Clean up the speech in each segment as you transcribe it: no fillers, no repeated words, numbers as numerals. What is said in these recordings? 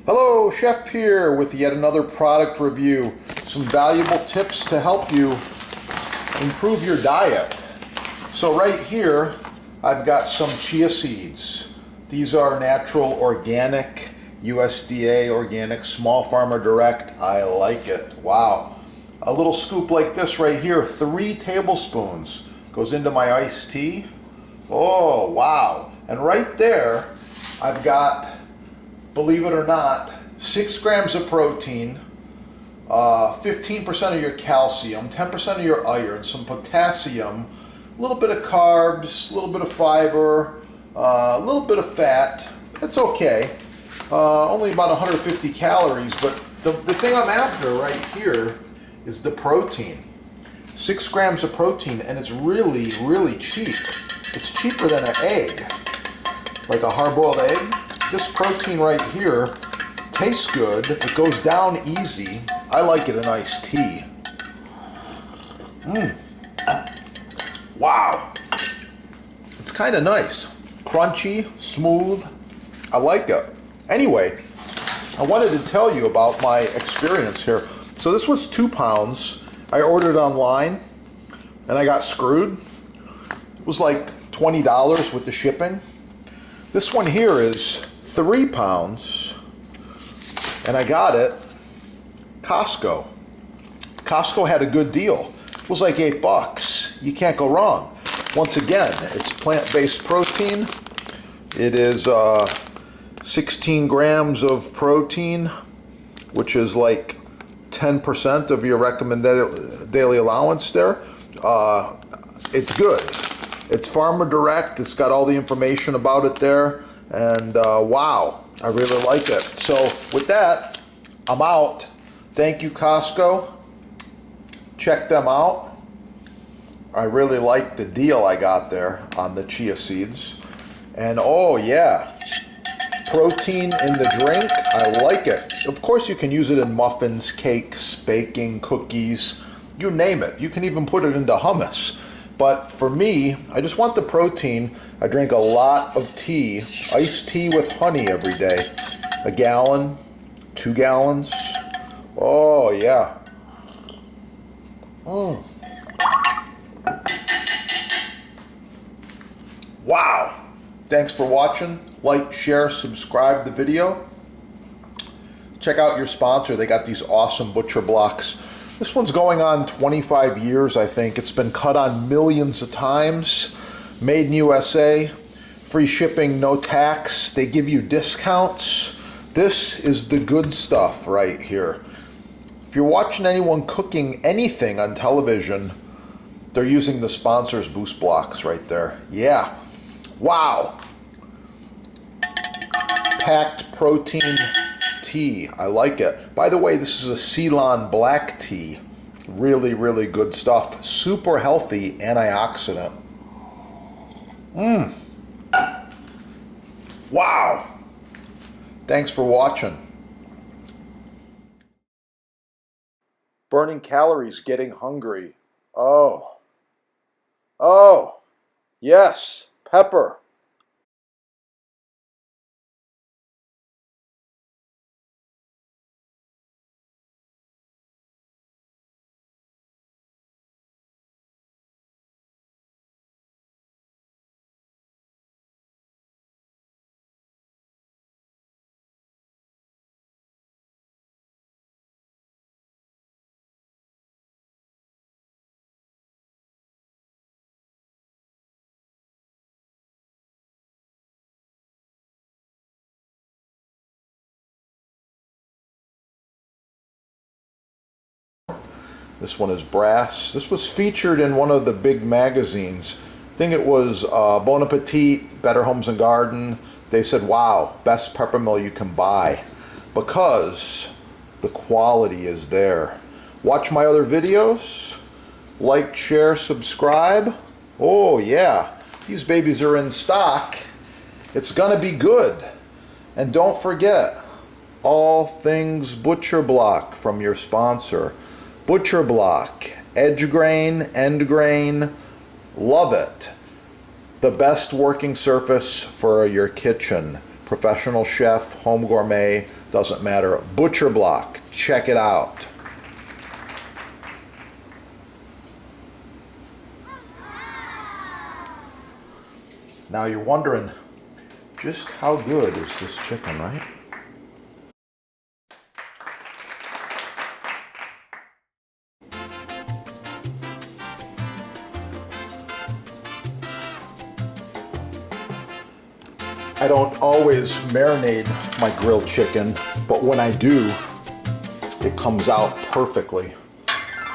Hello, Chef here with yet another product review. Some valuable tips to help you improve your diet. So right here, I've got some chia seeds. These are natural, organic, USDA organic, small farmer direct. I like it. Wow. A little scoop like this right here, 3 tablespoons, goes into my iced tea. Oh, wow. And right there, I've got, believe it or not, 6 grams of protein, 15% of your calcium, 10% of your iron, some potassium, a little bit of carbs, a little bit of fiber, a little bit of fat. It's okay. Only about 150 calories, but the thing I'm after right here is the protein. 6 grams of protein, and it's really, really cheap. It's cheaper than an egg, like a hard-boiled egg. This protein right here tastes good. It goes down easy. I like it in iced tea. Wow. It's kind of nice. Crunchy, smooth. I like it. Anyway, I wanted to tell you about my experience here. So this was 2 pounds. I ordered it online and I got screwed. It was like $20 with the shipping. This one here is 3 pounds, and I got it Costco. Costco had a good deal. It was like $8. You can't go wrong. Once again, it's plant-based protein. It is 16 grams of protein, which is like 10% of your recommended daily allowance there. It's good. It's farmer direct. It's got all the information about it there. And wow, I really like it. So with that, I'm out. Thank you, Costco. Check them out. I really like the deal I got there on the chia seeds. And oh yeah, protein in the drink. I like it. Of course, you can use it in muffins, cakes, baking, cookies, you name it. You can even put it into hummus. But for me, I just want the protein. I drink a lot of tea, iced tea with honey every day. A gallon, 2 gallons. Oh, yeah. Wow. Thanks for watching. Like, share, subscribe the video. Check out your sponsor. They got these awesome butcher blocks. This one's going on 25 years, I think. It's been cut on millions of times. Made in USA. Free shipping, no tax. They give you discounts. This is the good stuff right here. If you're watching anyone cooking anything on television, they're using the sponsor's boost blocks right there. Yeah. Wow. Packed protein tea. I like it. By the way, this is a Ceylon black tea. Really, really good stuff. Super healthy antioxidant. Wow. Thanks for watching. Burning calories, getting hungry. Oh. Oh. Yes. Pepper. This one is brass. This was featured in one of the big magazines. I think it was Bon Appetit, Better Homes and Garden. They said, wow, best pepper mill you can buy because the quality is there. Watch my other videos. Like, share, subscribe. Oh yeah, these babies are in stock. It's gonna be good. And don't forget, all things Butcher Block from your sponsor. Butcher Block, edge grain, end grain, love it. The best working surface for your kitchen. Professional chef, home gourmet, doesn't matter. Butcher block, check it out. Now you're wondering just how good is this chicken, right? I don't always marinate my grilled chicken, but when I do, it comes out perfectly.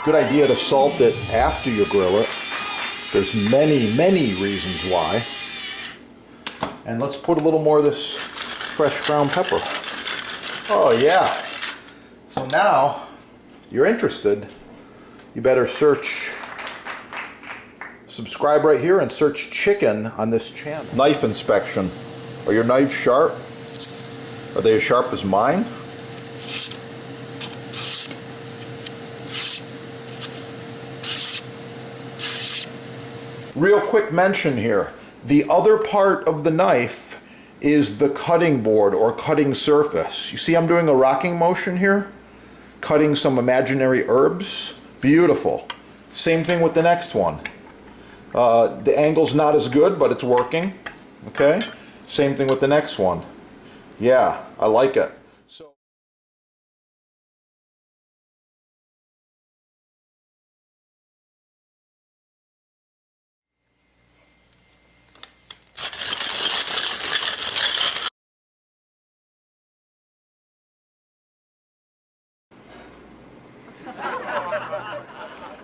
Good idea to salt it after you grill it. There's many reasons why. And let's put a little more of this fresh ground pepper. Oh yeah. So now, you're interested, you better subscribe right here and search chicken on this channel. Knife inspection. Are your knives sharp? Are they as sharp as mine? Real quick mention here. The other part of the knife is the cutting board or cutting surface. You see I'm doing a rocking motion here? Cutting some imaginary herbs. Beautiful. Same thing with the next one. The angle's not as good, but it's working. Okay? Same thing with the next one. Yeah, I like it. So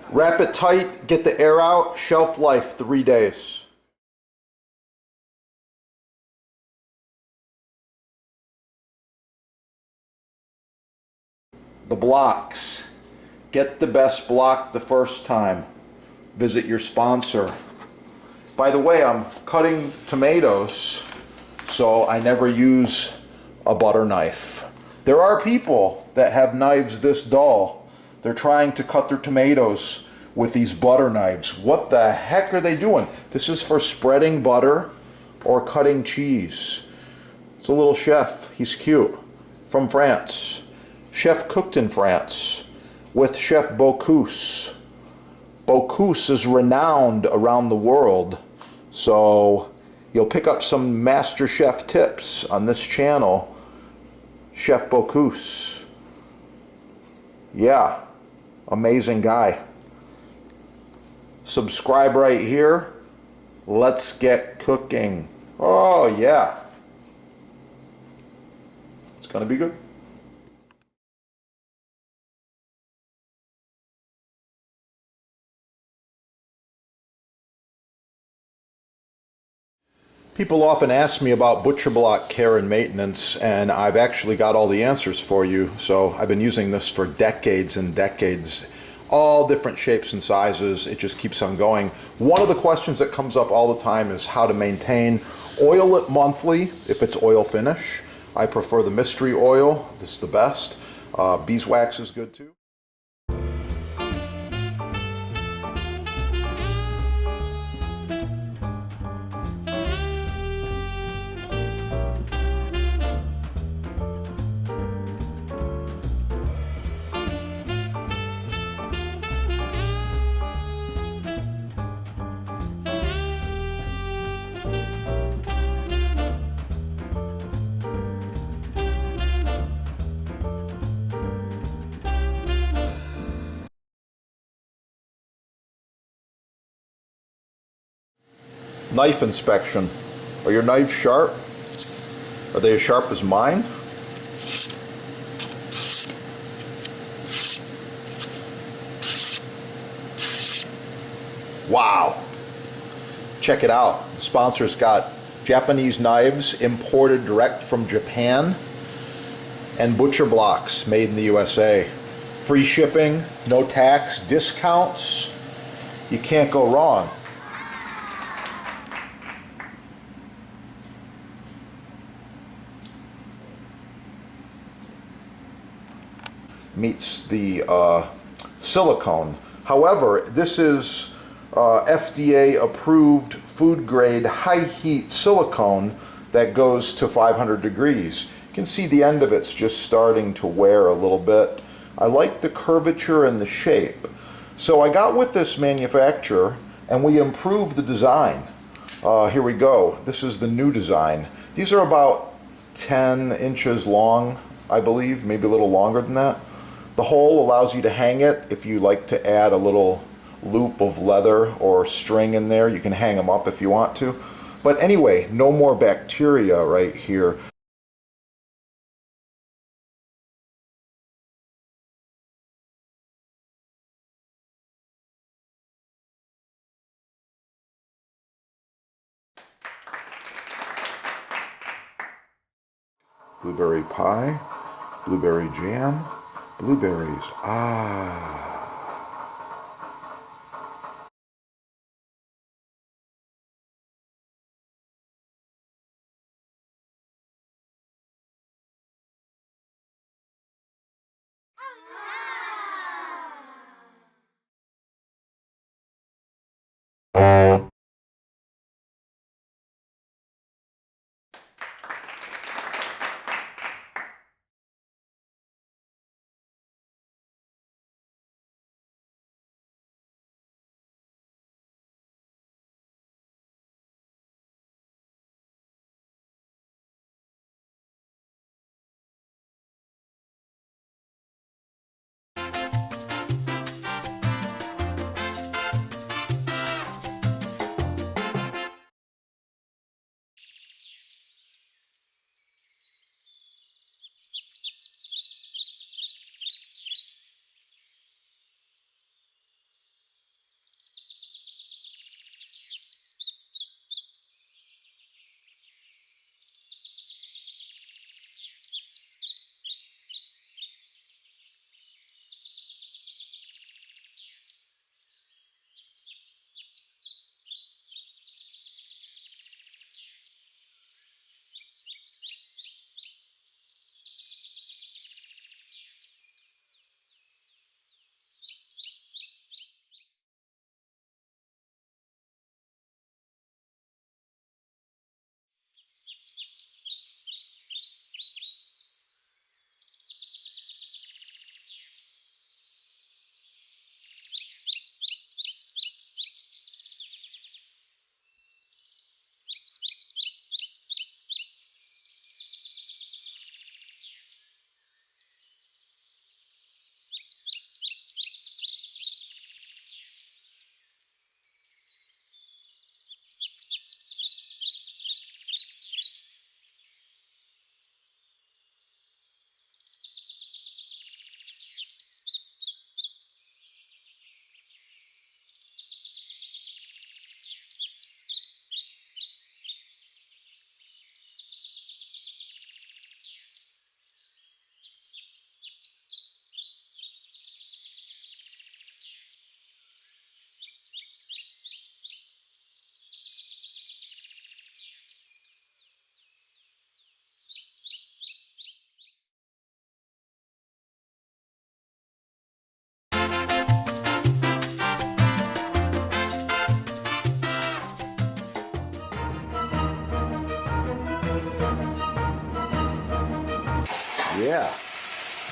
wrap it tight, get the air out, shelf life 3 days. The blocks. Get the best block the first time. Visit your sponsor. By the way, I'm cutting tomatoes, so I never use a butter knife. There are people that have knives this dull. They're trying to cut their tomatoes with these butter knives. What the heck are they doing? This is for spreading butter or cutting cheese. It's a little chef. He's cute. From France. Chef cooked in France with Chef Bocuse. Bocuse is renowned around the world, so you'll pick up some master chef tips on this channel. Chef Bocuse. Yeah, amazing guy. Subscribe right here. Let's get cooking. Oh yeah. It's gonna be good. People often ask me about butcher block care and maintenance, and I've actually got all the answers for you. So I've been using this for decades and decades, all different shapes and sizes. It just keeps on going. One of the questions that comes up all the time is how to maintain. Oil it monthly if it's oil finish. I prefer the mystery oil. This is the best. Beeswax is good too. Knife inspection. Are your knives sharp? Are they as sharp as mine? Wow. Check it out. The sponsor's got Japanese knives imported direct from Japan and butcher blocks made in the USA. Free shipping, no tax, discounts. You can't go wrong. Meets the silicone. However, this is FDA approved food grade high heat silicone that goes to 500 degrees. You can see the end of it's just starting to wear a little bit. I like the curvature and the shape. So I got with this manufacturer and we improved the design. Here we go. This is the new design. These are about 10 inches long, I believe, maybe a little longer than that. The hole allows you to hang it. If you like to add a little loop of leather or string in there, you can hang them up if you want to. But anyway, no more bacteria right here. Blueberry pie, blueberry jam, blueberries. Ah.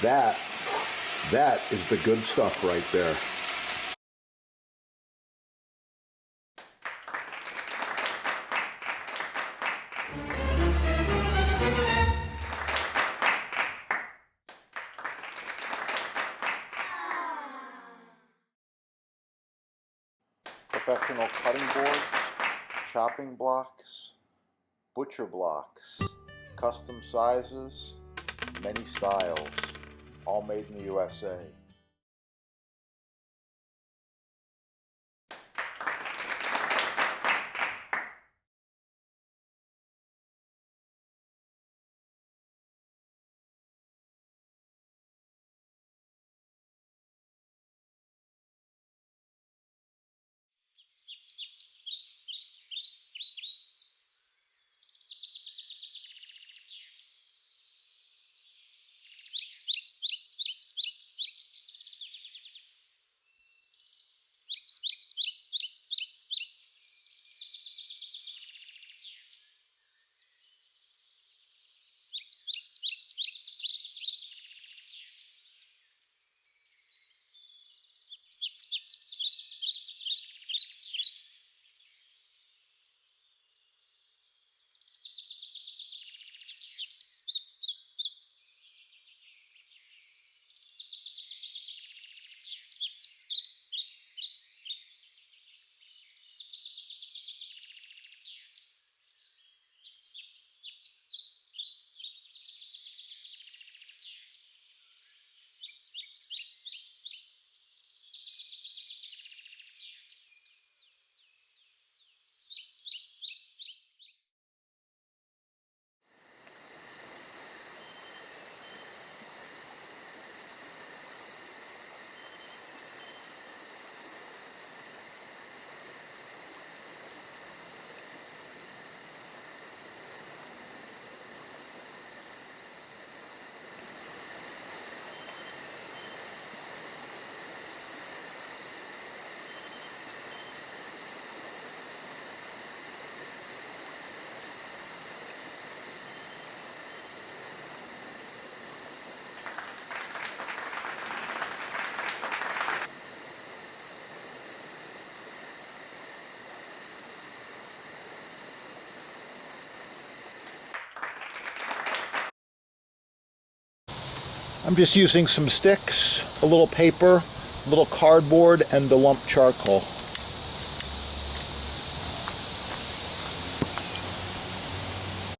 Yeah, that is the good stuff right there. Professional cutting boards, chopping blocks, butcher blocks, custom sizes, many styles, all made in the USA. I'm just using some sticks, a little paper, a little cardboard, and the lump charcoal.